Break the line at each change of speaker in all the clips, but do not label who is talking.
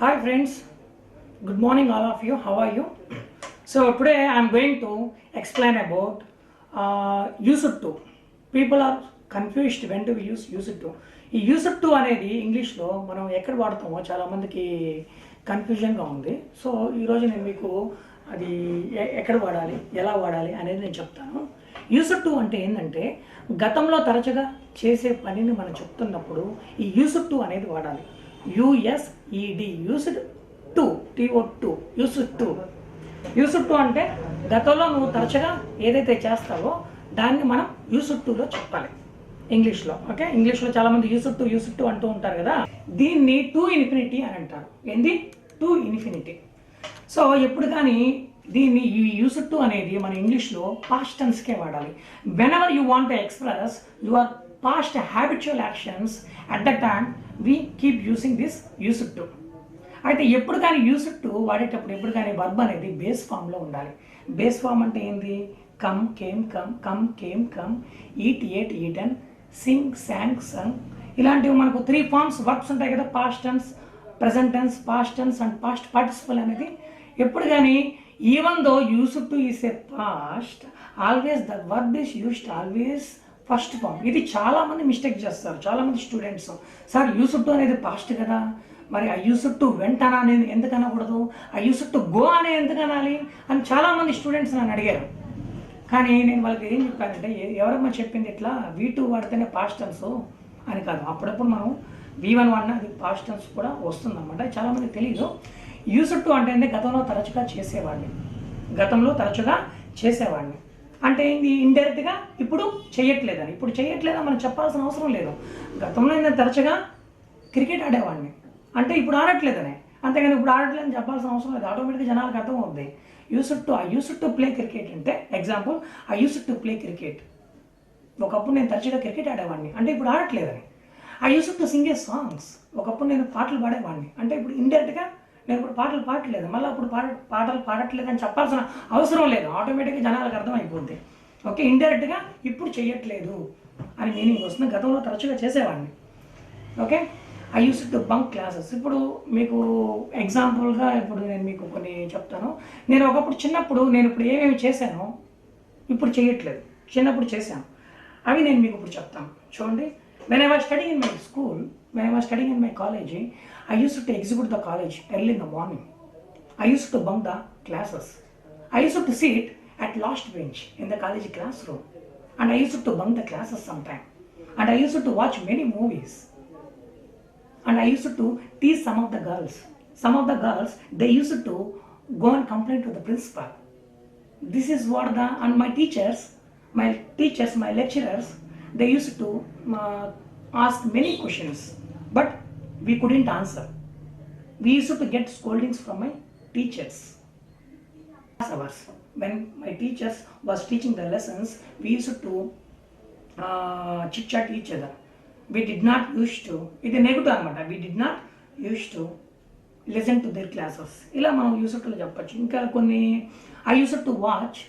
Hi friends, good morning all of you. How are you? So today I am going to explain about used to. People are confused when to use used to. ఈ used to అనేది ఇంగ్లీష్లో మనం ఎక్కడ వాడతామో చాలామందికి కన్ఫ్యూజన్గా ఉంది. So ఈరోజు నేను మీకు అది ఎక్కడ వాడాలి, ఎలా వాడాలి అనేది నేను చెప్తాను. యూజ్డ్ టు అంటే ఏంటంటే గతంలో తరచుగా చేసే పనిని మనం చెప్తున్నప్పుడు ఈ యూజ్డ్ టు అనేది వాడాలి. యూఎస్ఈడి యూజ్డ్ టు టీఓ2 యూజ్డ్ టు అంటే గతంలో నువ్వు తరచుగా ఏదైతే చేస్తావో దాన్ని మనం యూజ్డ్ టులో చెప్పాలి ఇంగ్లీష్లో. ఓకే, ఇంగ్లీష్లో చాలామంది యూజ్డ్ టు అంటూ ఉంటారు కదా, దీన్ని టు ఇన్ఫినిటీ అని అంటారు. ఏంది? To infinity. సో ఎప్పుడు కానీ దీన్ని ఈ యూజ్డ్ టు అనేది మన ఇంగ్లీష్లో పాస్ట్ టెన్స్కే వాడాలి. When ever you want to express your past habitual actions at the time we keep using this used to. అయితే ఎప్పుడు కానీ యూజ్డ్ టు వాడేటప్పుడు ఎప్పుడు కానీ వర్బ్ అనేది బేస్ ఫామ్లో ఉండాలి. బేస్ ఫామ్ అంటే ఏంది? Come, came, come, came, come, eat, ate, eaten, sing, sang, sung. ఇలాంటివి మనకు 3 ఫార్మ్స్ వర్బ్స్ ఉంటాయి కదా, past tense, present tense, past tense and past participle అనేది. ఎప్పుడు కానీ even though used to is a past, always the verb is used always first form. ఇది చాలామంది mistake చేస్తారు, చాలామంది స్టూడెంట్స్. సార్ యూజ్డ్ టు అనేది పాస్ట్ కదా, మరి ఆ యూజ్డ్ టు వెంట అనేది ఎందుకు అనకూడదు, ఆ యూజ్డ్ టు గో అనే ఎందుకు అనాలి అని చాలామంది స్టూడెంట్స్ నన్ను అడిగారు. కానీ నేను వాళ్ళకి ఏం చెప్పానంటే, ఎవరమ్మా చెప్పింది ఇట్లా V2 వాడితేనే పాస్ట్ టెన్స్ అని కాదు. అప్పుడప్పుడు మనం V1 వాడినా అది పాస్ట్ టెన్స్ కూడా వస్తుందన్నమాట. చాలామంది తెలియదు. యూజ్డ్ టు అంటే గతంలో తరచుగా చేసేవాడిని అంటే ఏంది? ఇండైరెక్ట్గా ఇప్పుడు చేయట్లేదని. ఇప్పుడు చేయట్లేదని మనం చెప్పాల్సిన అవసరం లేదు. గతంలో నేను తరచుగా క్రికెట్ ఆడేవాడిని అంటే ఇప్పుడు ఆడట్లేదని, అంతేగాని ఇప్పుడు ఆడట్లేదని చెప్పాల్సిన అవసరం లేదు. ఆటోమేటిక్గా జనాలకు అర్థం అవుతుంది. I used to play cricket అంటే example, I used to play cricket. ఒకప్పుడు నేను తరచుగా క్రికెట్ ఆడేవాడిని అంటే ఇప్పుడు ఆడట్లేదని. I used to sing a songs. ఒకప్పుడు నేను పాటలు పాడేవాడిని అంటే ఇప్పుడు ఇండైరెక్ట్గా నేను ఇప్పుడు పాటలు పాడట్లేదు, మళ్ళీ అప్పుడు పాటలు పాడట్లేదు అని చెప్పాల్సిన అవసరం లేదు. ఆటోమేటిక్గా జనాలకు అర్థమైపోద్ది. ఓకే, ఇండైరెక్ట్గా ఇప్పుడు చేయట్లేదు అని మీనింగ్ వస్తుంది. గతంలో తరచుగా చేసేవాడిని. Okay, I used to bunk classes. ఇప్పుడు మీకు ఎగ్జాంపుల్గా ఇప్పుడు నేను మీకు కొన్ని చెప్తాను. నేను ఒకప్పుడు చిన్నప్పుడు నేను ఇప్పుడు ఏమేమి చేశానో ఇప్పుడు చేయట్లేదు, చిన్నప్పుడు చేశాను, అవి నేను మీకు ఇప్పుడు చెప్తాను. చూడండి, when I was studying in my school, when I was studying in my college, I used to execute the college early in the morning. I used to bunk the classes. I used to sit at last bench in the college classroom. And I used to bunk the classes sometime. And I used to watch many movies. And I used to tease some of the girls. Some of the girls, they used to go and complain to the principal. This is what and my lecturers, they used to ask many questions. But we couldn't answer. We used to get scoldings from my teachers. Hours, when my teachers was teaching the lessons, we used to chit chat each other. We did not used to, ఇది negative అనమాట, we did not used to listen to their classes. ఇలా మనం used to చెప్పచ్చు. ఇంకా కొన్ని, I used to watch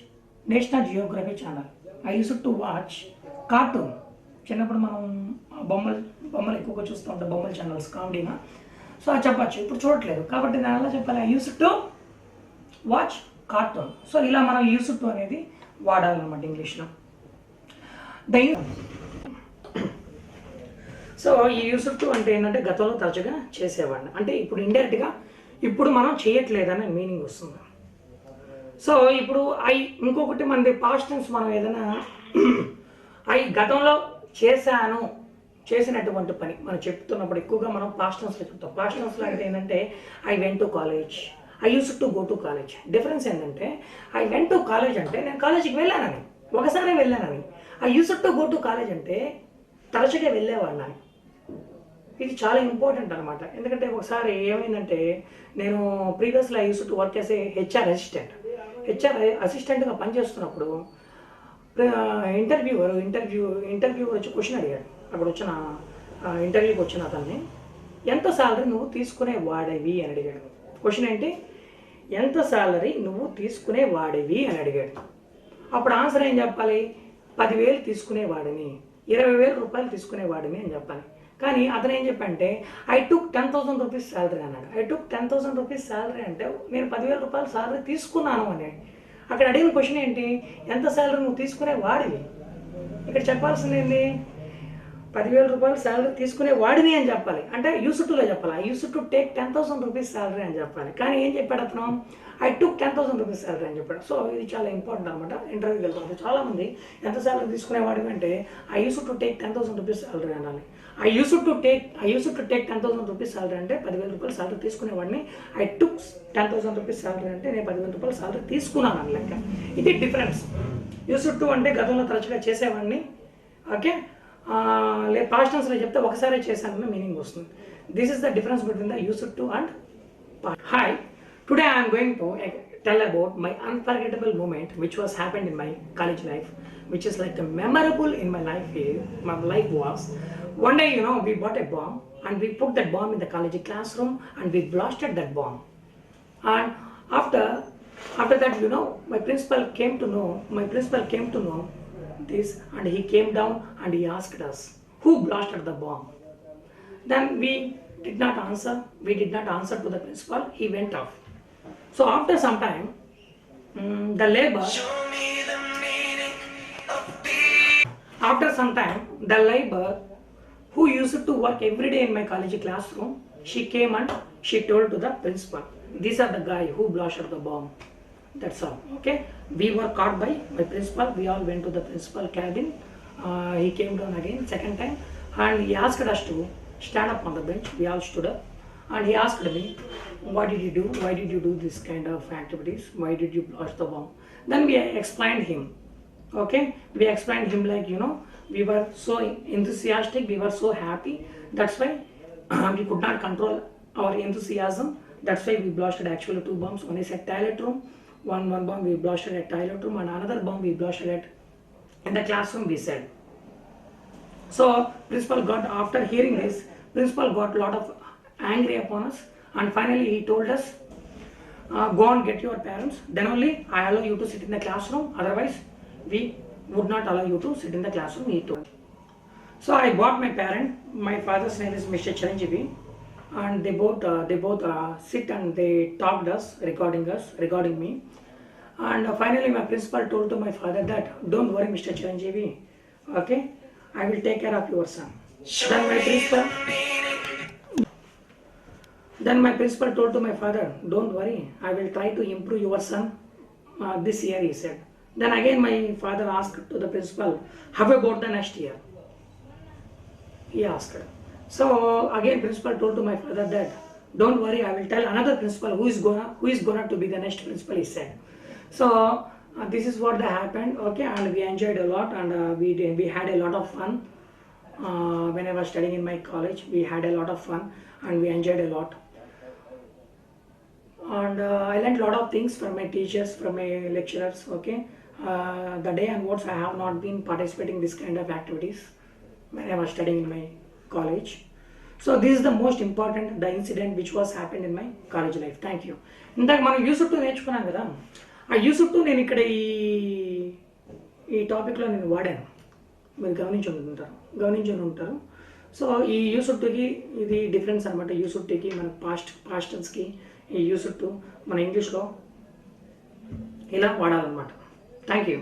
national Geography channel. I used to watch cartoon. చిన్నప్పుడు మనం బొమ్మలు ఎక్కువగా చూస్తూ ఉంటాం, బొమ్మల ఛానల్స్, కామెడీగా. సో అది చెప్పచ్చు. ఇప్పుడు చూడట్లేదు కాబట్టి నేను ఎలా చెప్పాలి? I used to watch cartoon. So ఇలా మనం యూజ్డ్ టు అనేది వాడాలన్నమాట ఇంగ్లీష్లో. సో ఈ యూజ్డ్ టు అంటే ఏంటంటే గతంలో తరచుగా చేసేవాడిని అంటే ఇప్పుడు ఇండైరెక్ట్గా ఇప్పుడు మనం చేయట్లేదనే మీనింగ్ వస్తుంది. సో ఇప్పుడు ఇంకొకటి మనది పాస్ట్ టెన్స్. మనం ఏదైనా గతంలో చేసినటువంటి పని మనం చెప్తున్నప్పుడు ఎక్కువగా మనం పాస్ట్ టెన్స్లో చెప్తాం. పాస్ట్ టెన్స్లో అంటే ఏంటంటే I went to college, I used to go to college. Difference ఏంటంటే ఐ వెంట్ టు కాలేజ్ అంటే నేను కాలేజీకి వెళ్ళానని, ఒకసారి వెళ్ళానని. I used to go to college అంటే తరచుగా వెళ్ళేవాడిని. ఇది చాలా ఇంపార్టెంట్ అనమాట. ఎందుకంటే ఒకసారి ఏమైందంటే, నేను ప్రీవియస్లో I used to work as a HR అసిస్టెంట్గా పనిచేస్తున్నప్పుడు ఇంటర్వ్యూవర్ వచ్చి క్వశ్చన్ అడిగాడు. అక్కడ వచ్చిన ఇంటర్వ్యూకి వచ్చిన అతన్ని, ఎంత శాలరీ నువ్వు తీసుకునే వాడేవి అని అడిగాడు. క్వశ్చన్ ఏంటి? ఎంత శాలరీ నువ్వు తీసుకునే వాడేవి అని అడిగాడు. అప్పుడు ఆన్సర్ ఏం చెప్పాలి? 10,000 తీసుకునేవాడిని, 20,000 రూపాయలు తీసుకునేవాడిని అని చెప్పాలి. కానీ అతను ఏం చెప్పంటే ఐ టుక్ 10,000 రూపీస్ శాలరీ అన్నాడు. ఐ టుక్ 10,000 రూపీస్ శాలరీ అంటే నేను 10,000 రూపాయలు శాలరీ తీసుకున్నాను అని. అక్కడ అడిగిన క్వశ్చన్ ఏంటి, ఎంత శాలరీ నువ్వు తీసుకునే వాడివి. ఇక్కడ చెప్పాల్సింది ఏంటి, 10,000 రూపాయలు శాలరీ తీసుకునే వాడిని అని చెప్పాలి. అంటే యూసుట్టులో చెప్పాలి. I use to take 10,000 rupees salary అని చెప్పాలి. కానీ ఏం చెప్పాడు అతను, ఐ టుక్ 10,000 రూపీస్ శాలరీ అని చెప్పాడు. సో ఇది చాలా ఇంపార్టెంట్ అనమాట. ఇంటర్వ్యూకి వెళ్ళిపోతే చాలామంది ఎంత శాలరీ తీసుకునేవాడు అంటే I use to take 10,000 rupees salary అనాలి. I use to take 10,000 rupees salary అంటే 10,000 రూపాయలు శాలరీ తీసుకునేవాడిని. ఐ టుక్ 10,000 రూపీస్ శాలరీ అంటే నేను 10,000 రూపాయలు శాలరీ తీసుకున్నాను అని లెక్క. ఇది డిఫరెన్స్. యూస్ టు అంటే గతంలో తరచుగా చేసేవాడిని, ఓకే, పాస్ట్ టెన్స్లో చెప్తే ఒకసారి చేశానన్న మీనింగ్ వస్తుంది. This is the difference between the use to and past. Hi, today I'm going to tell about my unforgettable moment which was happened in my college life, which is like a memorable in my life. My life was one day, we bought a bomb and we put that bomb in the college classroom and we blasted that bomb. And after that, my principal came to know this, and he came down and he asked us who blasted the bomb. Then we did not answer to the principal. He went off. So after some time, the labor who used to work every day in my college classroom, she came and she told to the principal, these are the guy who blasted the bomb. That's all. Okay, we were caught by my principal. We all went to the principal cabin. He came down again second time and he asked us to stand up on the bench. We all stood up and he asked me, what did you do? Why did you do this kind of activities? Why did you blast the bomb? Then we explained him. Okay, we explained him like, we were so enthusiastic, we were so happy. That's why we could not control our enthusiasm. That's why we blasted actually 2 bombs. One is at toilet room. One bomb we blasted at toilet room and another bomb we blasted at in the classroom, we said. So after hearing this, principal got a lot of angry upon us, and finally he told us, go and get your parents, then only I allow you to sit in the classroom, otherwise we would not allow you to sit in the classroom, he told. So I brought my parent. My father's name is Mr. Chiranjeevi, and they both sit and they talked us regarding me. And finally my principal told to my father that, don't worry Mr. Chiranjeevi, okay, I will take care of your son. Then my principal told to my father, don't worry, I will try to improve your son this year, he said. Then again my father asked to the principal, how about the next year? He asked. So again principal told to my father that, don't worry, I will tell another principal who is gonna to be the next principal, he said. So this is what happened, okay, and we enjoyed a lot, and we had a lot of fun. When I was studying in my college, we had a lot of fun and we enjoyed a lot. And I learned a lot of things from my teachers, from my lecturers, okay. The day onwards I have not been participating in this kind of activities when I was studying in my college. So this is the most important, the incident which was happened in my college life. Thank you. ఇందాక మనం use to నేర్చుకున్నాం కదా, ఆ use to నేను ఇక్కడ ఈ టాపిక్లో నేను వాడాను, మీరు గమనించి ఉంటారు. సో ఈ యూస్ టుకి ఇది డిఫరెన్స్ అనమాట. యూస్ టుకి మన పాస్ట్ టెన్స్కి ఈ యూస్ టు మన ఇంగ్లీష్లో ఇలా వాడాలన్నమాట. Thank you.